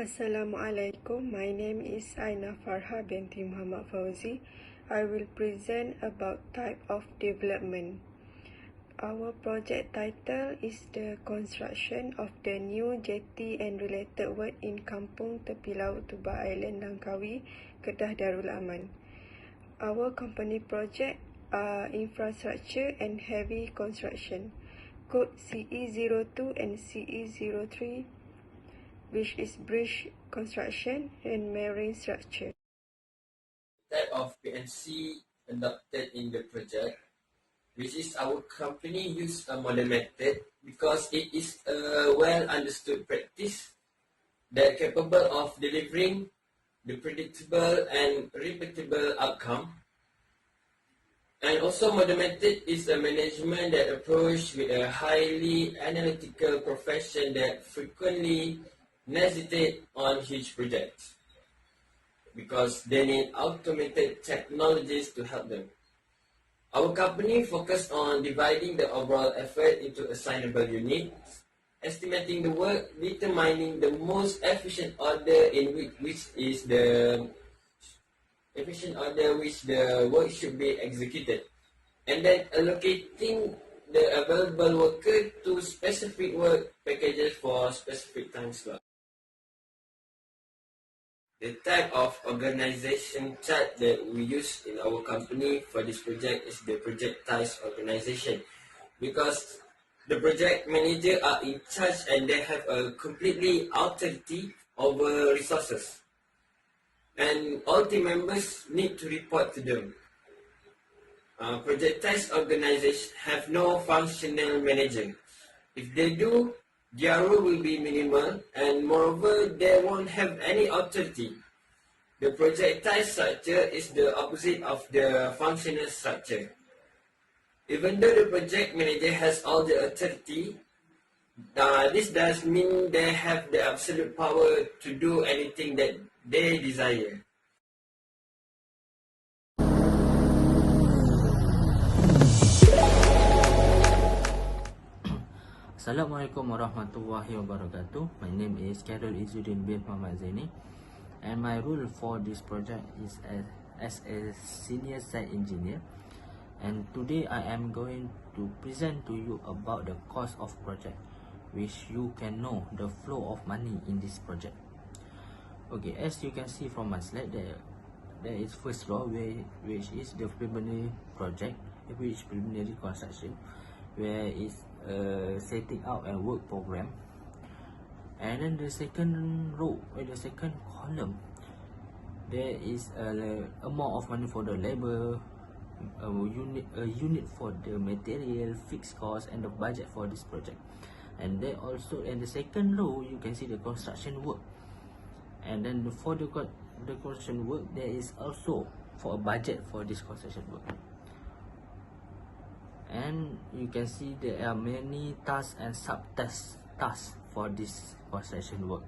Assalamualaikum. My name is Farha binti Muhammad Fauzi. I will present about type of development. Our project title is the construction of the new jetty and related work in Kampung Tepi Laut Tuba Island, Langkawi, Kedah Darul Aman. Our company project are infrastructure and heavy construction. Code CE02 and CE03, which is bridge construction and marine structure. Type of PNC adopted in the project, which is our company use a modern method because it is a well understood practice that capable of delivering the predictable and repeatable outcome. And also modern method is a management that approach with a highly analytical profession that frequently hesitate on huge projects because they need automated technologies to help them. Our company focused on dividing the overall effort into assignable units, estimating the work, determining the most efficient order in which the work should be executed, and then allocating the available worker to specific work packages for specific time slot. The type of organization chart that we use in our company for this project is the projectized organization, because the project manager are in charge and they have a completely authority over resources, and all team members need to report to them. Projectized organizations have no functional manager. If they do, their role will be minimal, and moreover, they won't have any authority. The projectized structure is the opposite of the functional structure. Even though the project manager has all the authority, this does mean they have the absolute power to do anything that they desire. Assalamualaikum warahmatullahi wabarakatuh. My name is Carol Izzuddin bin Muhammad Zaini, and my role for this project is as a senior site engineer. And today I am going to present to you about the cost of project, which you can know the flow of money in this project. Okay, as you can see from my slide, there is first law, which is the preliminary project, which preliminary construction, where is setting out a work program. And then the second row, the second column, there is a amount of money for the labor, a unit for the material, fixed cost, and the budget for this project. And then also in the second row, you can see the construction work. And then for the construction work, there is also for a budget for this construction work. And you can see there are many tasks and sub-tasks for this construction work.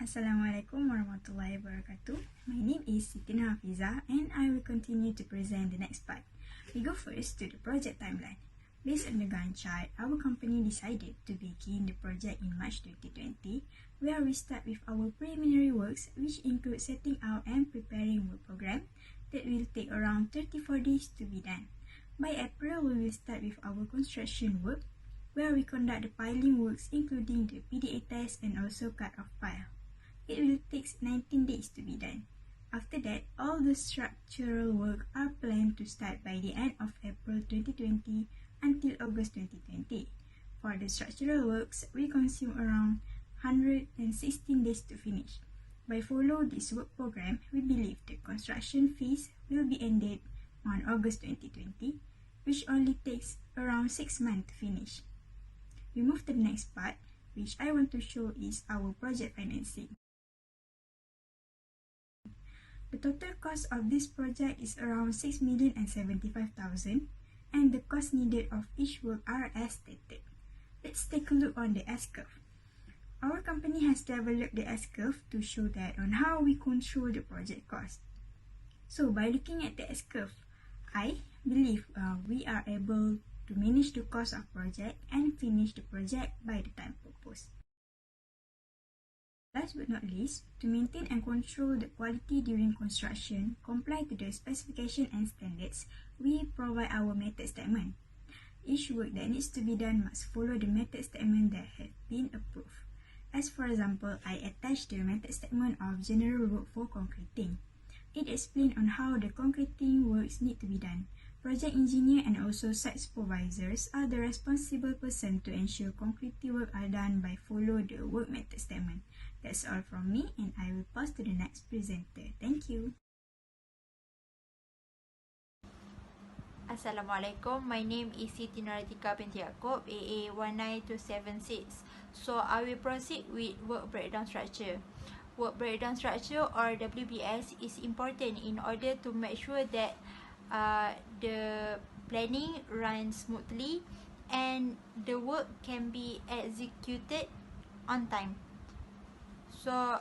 Assalamualaikum warahmatullahi wabarakatuh. My name is Siti Hafiza, and I will continue to present the next part. We go first to the project timeline. Based on the Gantt chart, our company decided to begin the project in March 2020, where we start with our preliminary works, which include setting out and preparing work program that will take around 34 days to be done. By April, we will start with our construction work, where we conduct the piling works including the PDA test and also cut-off pile. It will take 19 days to be done. After that, all the structural work are planned to start by the end of April 2020 until August 2020. For the structural works, we consume around 116 days to finish. By follow this work program, we believe the construction phase will be ended on August 2020, which only takes around 6 months to finish. We move to the next part, which I want to show is our project financing. The total cost of this project is around 6,075,000, and the cost needed of each work are as stated. Let's take a look on the S-curve. Our company has developed the S-curve to show that on how we control the project cost. So by looking at the S-curve, I believe we are able to manage the cost of project and and finish the project by the time proposed. Last but not least, to maintain and control the quality during construction, comply to the specification and standards, we provide our method statement. Each work that needs to be done must follow the method statement that have been approved. As for example, I attached the method statement of general work for concreting. It explains on how the concreting works need to be done. Project engineer and also site supervisors are the responsible person to ensure concreting work are done by follow the work method statement. That's all from me, and I will pass to the next presenter. Thank you. Assalamualaikum. My name is Siti Nuratika binti Yaakob, AA 19276. So I will proceed with work breakdown structure. Work breakdown structure or WBS is important in order to make sure that the planning runs smoothly and the work can be executed on time. So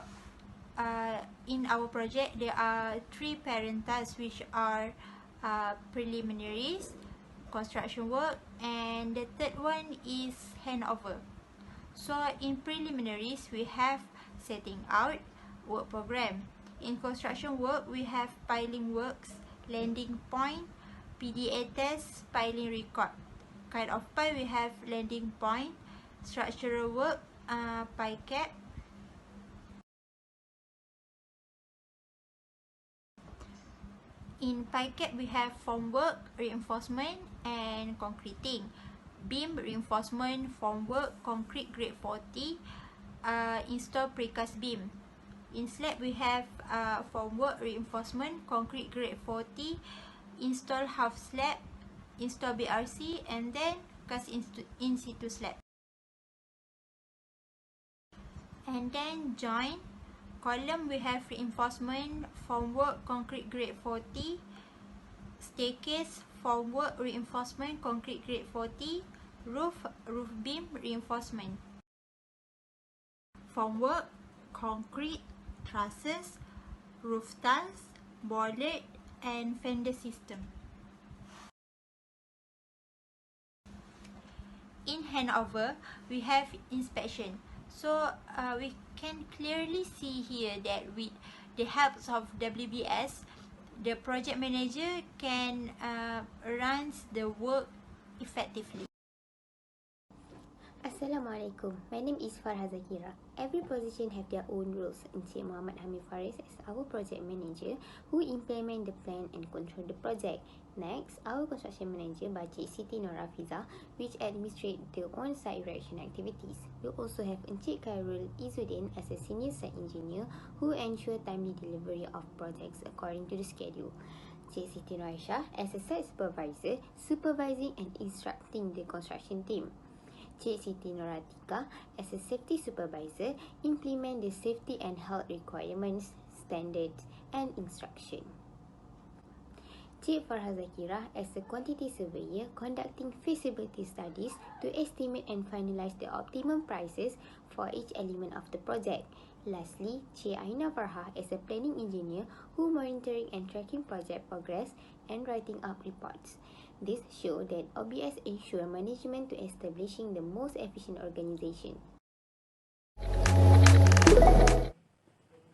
in our project, there are three parent tasks which are preliminaries, construction work, and the third one is handover. So in preliminaries, we have setting out, work program. In construction work, we have piling works, landing point, PDA test, piling record. Kind of pile, we have landing point, structural work, pie cap. In pie cap, we have formwork, reinforcement, and concreting. Beam reinforcement, formwork, concrete grade 40, install precast beam. In slab, we have formwork, reinforcement, concrete grade 40, install half slab, install BRC, and then cast in situ slab. And then join. Column, we have reinforcement, formwork, concrete grade 40, staircase, formwork, reinforcement, concrete grade 40, roof beam, reinforcement. Formwork, concrete, trusses, roof tiles, bollard, and fender system. In handover, we have inspection. So we can clearly see here that with the help of WBS, the project manager can run the work effectively. Assalamualaikum. My name is Farez. Every position have their own rules. En.Muhammad Farez is our project manager who implement the plan and control the project. Next, our construction manager Encik Siti Nurafiza, which administrate the on-site erection activities. We also have Encik Khairul Izzuddin as a senior site engineer who ensure timely delivery of projects according to the schedule. Encik Siti Nuraisha as a site supervisor, supervising and instructing the construction team. Encik Siti Nuratika as a safety supervisor, implement the safety and health requirements, standards and instruction. Encik Farez as a quantity surveyor, conducting feasibility studies to estimate and finalize the optimum prices for each element of the project. Lastly, Encik Aina Farha as a planning engineer who monitoring and tracking project progress and writing up reports. This show that OBS ensure management to establishing the most efficient organization.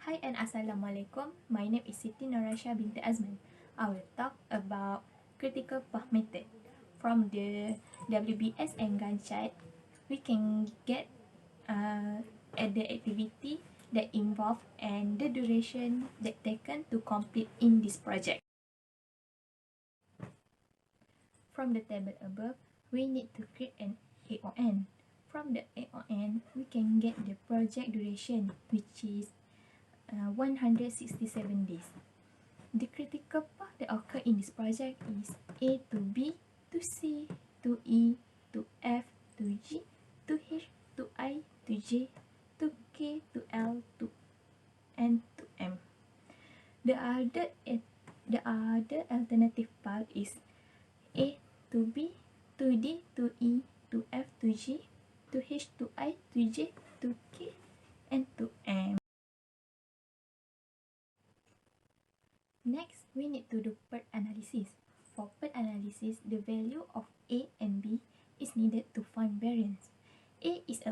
Hi and Assalamualaikum. My name is Siti Nuraisha binti Azman. I will talk about critical path method. From the WBS and GANTT, we can get the activity that involve and the duration that taken to complete in this project. From the table above, we need to create an AON. From the AON, we can get the project duration, which is 167 days. The critical path that occur in this project is A to B to C to E to F to G to H to I to J to K to L to N to M. The other alternative path is A to B to D to E to F to G to H to I to J to K and to M. Next, we need to do PERT analysis. For PERT analysis, the value of A and B is needed to find variance.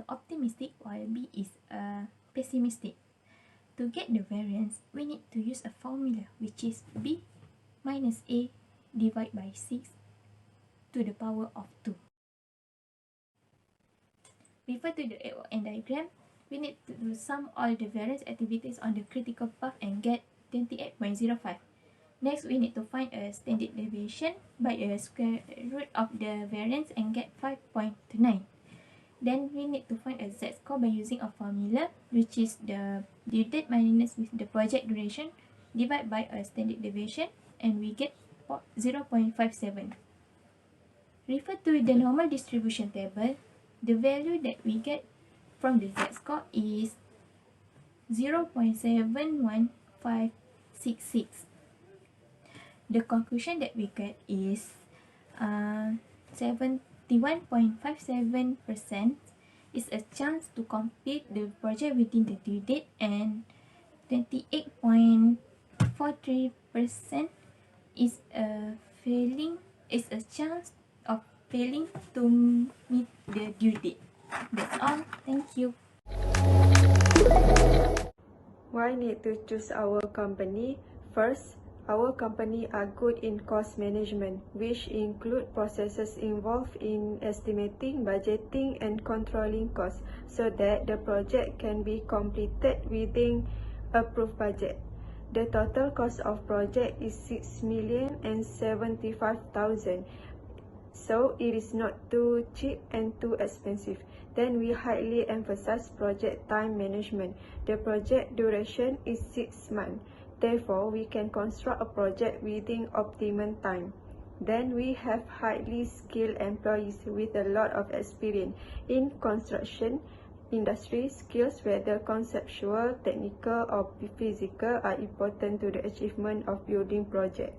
optimistic while B is pessimistic. To get the variance, we need to use a formula which is B minus A divided by 6 to the power of 2. Refer to the AON diagram. We need to sum all the variance activities on the critical path and get 28.05. Next, we need to find a standard deviation by the square root of the variance and get 5.29. Then we need to find a z-score by using a formula which is the due date minus with the project duration divided by a standard deviation, and we get 0.57. Refer to the normal distribution table. The value that we get from the z-score is 0.71566. The conclusion that we get is 71.57% is a chance to complete the project within the due date, and 28.43% is a chance of failing to meet the due date. That's all. Thank you. Why need to choose our company? First, our company are good in cost management, which include processes involved in estimating, budgeting, and controlling costs so that the project can be completed within approved budget. The total cost of project is 6,075,000. So it is not too cheap and too expensive. Then we highly emphasize project time management. The project duration is 6 months. Therefore, we can construct a project within optimum time. Then we have highly skilled employees with a lot of experience in construction industry. Skills, whether conceptual, technical, or physical, are important to the achievement of building project.